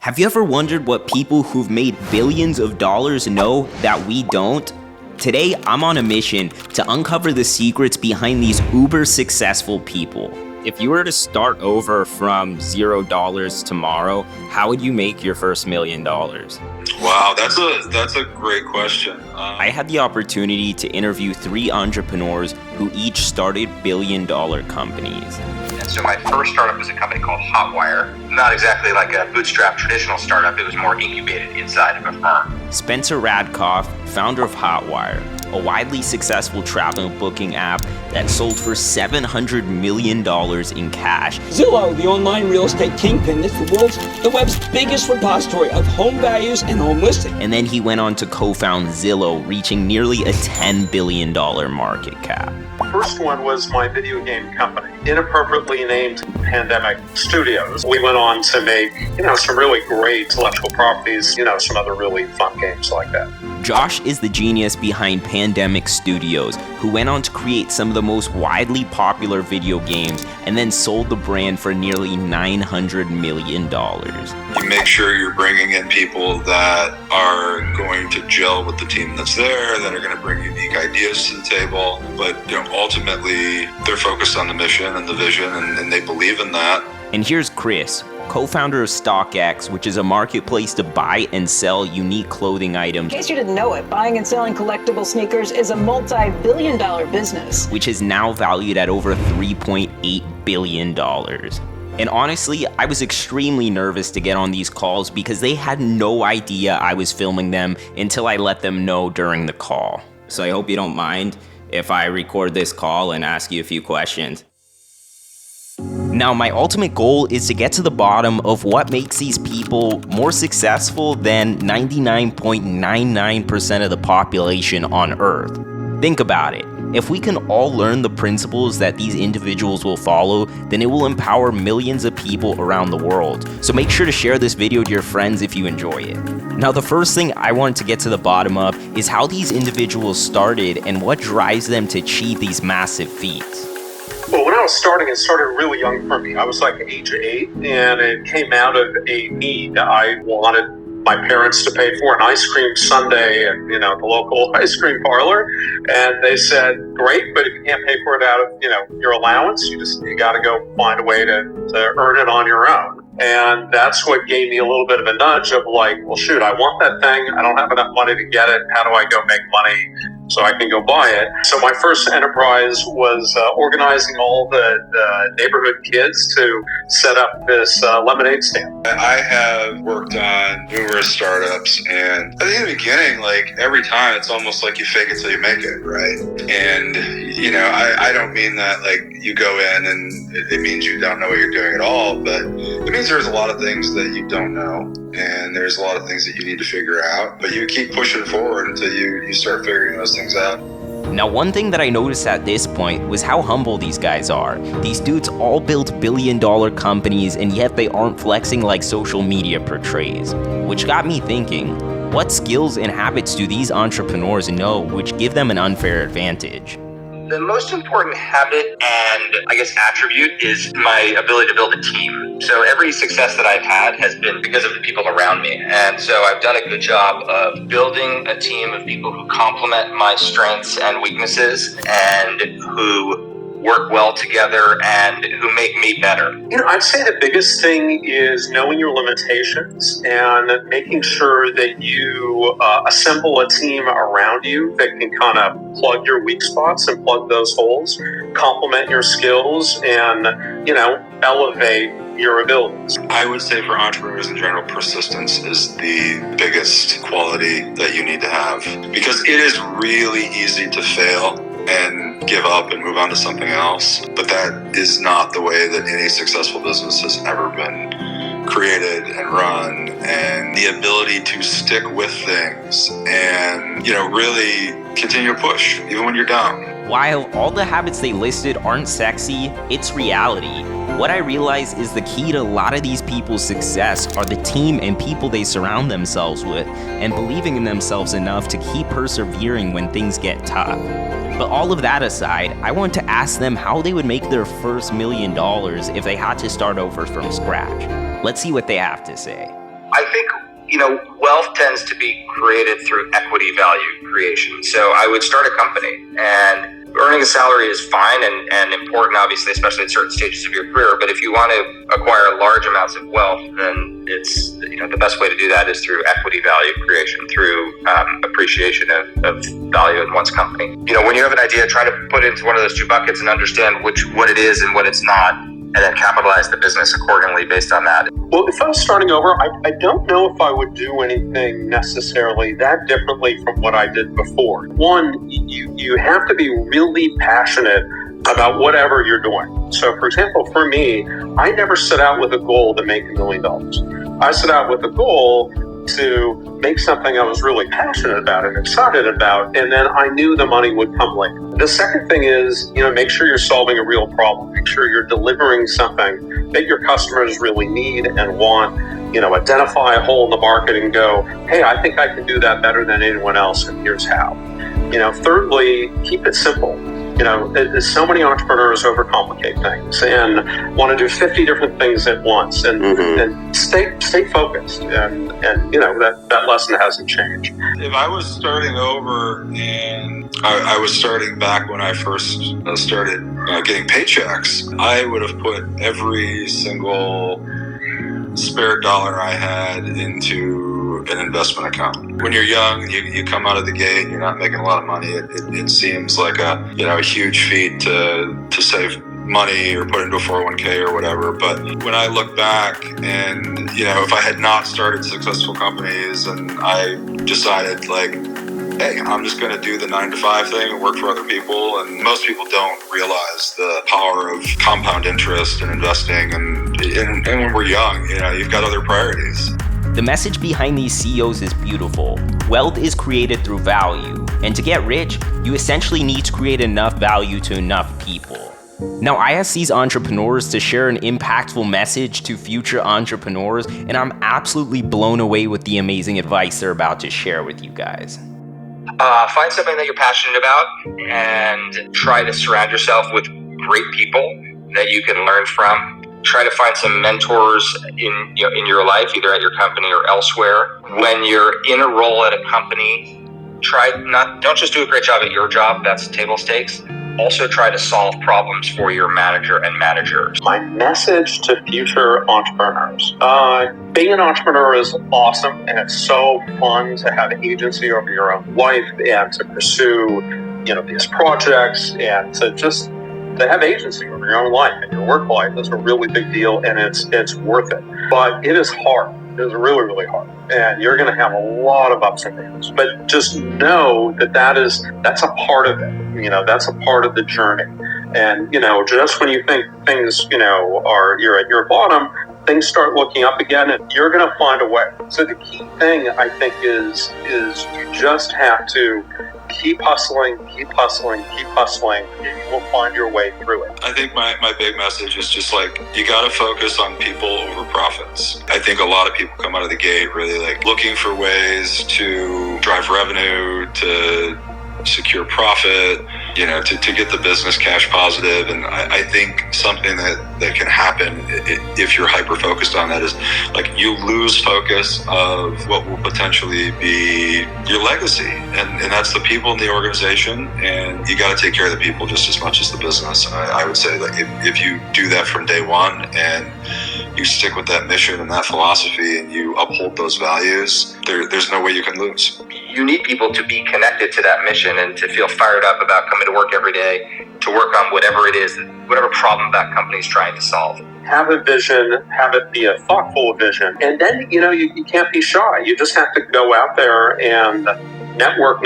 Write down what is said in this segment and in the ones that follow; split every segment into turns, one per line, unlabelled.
Have you ever wondered what people who've made billions of dollars know that we don't? Today, I'm on a mission to uncover the secrets behind these uber successful people. If you were to start over from $0 tomorrow, how would you make your first $1 million?
Wow, that's a great question.
I had the opportunity to interview 3 entrepreneurs who each started billion-dollar companies.
And so my first startup was a company called Hotwire. Not exactly like a bootstrap traditional startup, it was more incubated inside of a firm.
Spencer Radkoff, founder of Hotwire, a widely successful travel booking app that sold for $700 million in cash.
Zillow, the online real estate kingpin, is the web's biggest repository of home values and home listings.
And then he went on to co-found Zillow, reaching nearly a $10 billion market cap.
The first one was my video game company, inappropriately named Pandemic Studios. We went on to make, some really great intellectual properties, some other really fun games like that.
Josh is the genius behind Pandemic Studios, who went on to create some of the most widely popular video games and then sold the brand for nearly $900 million.
You make sure you're bringing in people that are going to gel with the team that's there, that are going to bring unique ideas to the table, but ultimately they're focused on the mission and the vision, and they believe in that.
And here's Chris, co-founder of StockX, which is a marketplace to buy and sell unique clothing items.
In case you didn't know it, buying and selling collectible sneakers is a multi-billion-dollar business,
which is now valued at over $3.8 billion. And honestly, I was extremely nervous to get on these calls because they had no idea I was filming them until I let them know during the call. So I hope you don't mind if I record this call and ask you a few questions. Now, my ultimate goal is to get to the bottom of what makes these people more successful than 99.99% of the population on Earth. Think about it. If we can all learn the principles that these individuals will follow, then it will empower millions of people around the world. So make sure to share this video to your friends if you enjoy it. Now, the first thing I wanted to get to the bottom of is how these individuals started and what drives them to achieve these massive feats.
Well, when I was starting, it started really young for me. I was like age 8, and it came out of a need. I wanted my parents to pay for an ice cream sundae at, the local ice cream parlor. And they said, great, but if you can't pay for it out of, your allowance, you got to go find a way to earn it on your own. And that's what gave me a little bit of a nudge of like, well, shoot, I want that thing. I don't have enough money to get it. How do I go make money so I can go buy it? So my first enterprise was organizing all the neighborhood kids to set up this lemonade stand.
I have worked on numerous startups, and I think in the beginning, like every time, it's almost like you fake it till you make it, right? And, I don't mean that like you go in and it means you don't know what you're doing at all, but it means there's a lot of things that you don't know, and there's a lot of things that you need to figure out, but you keep pushing forward until you start figuring those things out.
Now, one thing that I noticed at this point was how humble these guys are. These dudes all built billion-dollar companies, and yet they aren't flexing like social media portrays. Which got me thinking, what skills and habits do these entrepreneurs know which give them an unfair advantage?
The most important habit and attribute is my ability to build a team. So every success that I've had has been because of the people around me. And so I've done a good job of building a team of people who complement my strengths and weaknesses and who work well together and who make me better.
I'd say the biggest thing is knowing your limitations and making sure that you assemble a team around you that can kind of plug your weak spots and plug those holes, complement your skills, and, elevate your abilities.
I would say for entrepreneurs in general, persistence is the biggest quality that you need to have, because it is really easy to fail and give up and move on to something else. But that is not the way that any successful business has ever been created and run. And the ability to stick with things and, really continue to push even when you're down.
While all the habits they listed aren't sexy, it's reality. What I realize is the key to a lot of these people's success are the team and people they surround themselves with, and believing in themselves enough to keep persevering when things get tough. But all of that aside, I want to ask them how they would make their first $1 million if they had to start over from scratch. Let's see what they have to say.
I think, wealth tends to be created through equity value creation. So I would start a company, and earning a salary is fine and important, obviously, especially at certain stages of your career. But if you want to acquire large amounts of wealth, then it's, the best way to do that is through equity value creation, through appreciation of value in one's company. When you have an idea, try to put it into one of those two buckets and understand what it is and what it's not, and then capitalize the business accordingly based on that.
Well, if I was starting over, I don't know if I would do anything necessarily that differently from what I did before. One, you have to be really passionate about whatever you're doing. So, for example, for me, I never set out with a goal to make $1 million. I set out with a goal to make something I was really passionate about and excited about, and then I knew the money would come later. The second thing is, make sure you're solving a real problem. Make sure you're delivering something that your customers really need and want. Identify a hole in the market and go, hey, I think I can do that better than anyone else, and here's how. Thirdly, keep it simple. So many entrepreneurs overcomplicate things and want to do 50 different things at once, and stay focused. And that lesson hasn't changed.
If I was starting over and I was starting back when I first started getting paychecks, I would have put every single spare dollar I had into an investment account. When you're young, you come out of the gate, you're not making a lot of money. It seems like a huge feat to save money or put into a 401k or whatever. But when I look back and, if I had not started successful companies and I decided hey, I'm just going to do the 9-to-5 thing and work for other people. And most people don't realize the power of compound interest and investing. And when we're young, you've got other priorities.
The message behind these CEOs is beautiful. Wealth is created through value. And to get rich, you essentially need to create enough value to enough people. Now, I asked these entrepreneurs to share an impactful message to future entrepreneurs, and I'm absolutely blown away with the amazing advice they're about to share with you guys.
Find something that you're passionate about and try to surround yourself with great people that you can learn from. Try to find some mentors in your life, either at your company or elsewhere. When you're in a role at a company, don't just do a great job at your job, that's table stakes. Also try to solve problems for your manager and managers.
My message to future entrepreneurs. Being an entrepreneur is awesome, and it's so fun to have agency over your own life and to pursue, these projects and to have agency over your own life and your work life is a really big deal, and it's worth it. But it is hard. It is really, really hard. And you're going to have a lot of ups and downs. But just know that's a part of it. That's a part of the journey. And, just when you think things, you're at your bottom, things start looking up again, and you're going to find a way. So the key thing, I think, is you just have to keep hustling, and you will find your way through it.
I think my big message is just you got to focus on people over profits. I think a lot of people come out of the gate really looking for ways to drive revenue, to secure profit, to get the business cash positive. And I think something that can happen if you're hyper-focused on that is you lose focus of what will potentially be your legacy. And that's the people in the organization. And you got to take care of the people just as much as the business. And I would say if you do that from day one and you stick with that mission and that philosophy and you uphold those values, there's no way you can lose.
You need people to be connected to that mission and to feel fired up about coming to work every day to work on whatever it is, whatever problem that company is trying to solve.
Have a vision, have it be a thoughtful vision. And then, you can't be shy. You just have to go out there and network,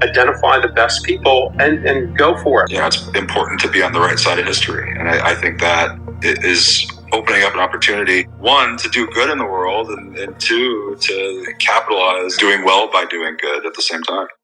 identify the best people and go for it.
It's important to be on the right side of history. And I think that it is opening up an opportunity, one, to do good in the world, and two, to capitalize doing well by doing good at the same time.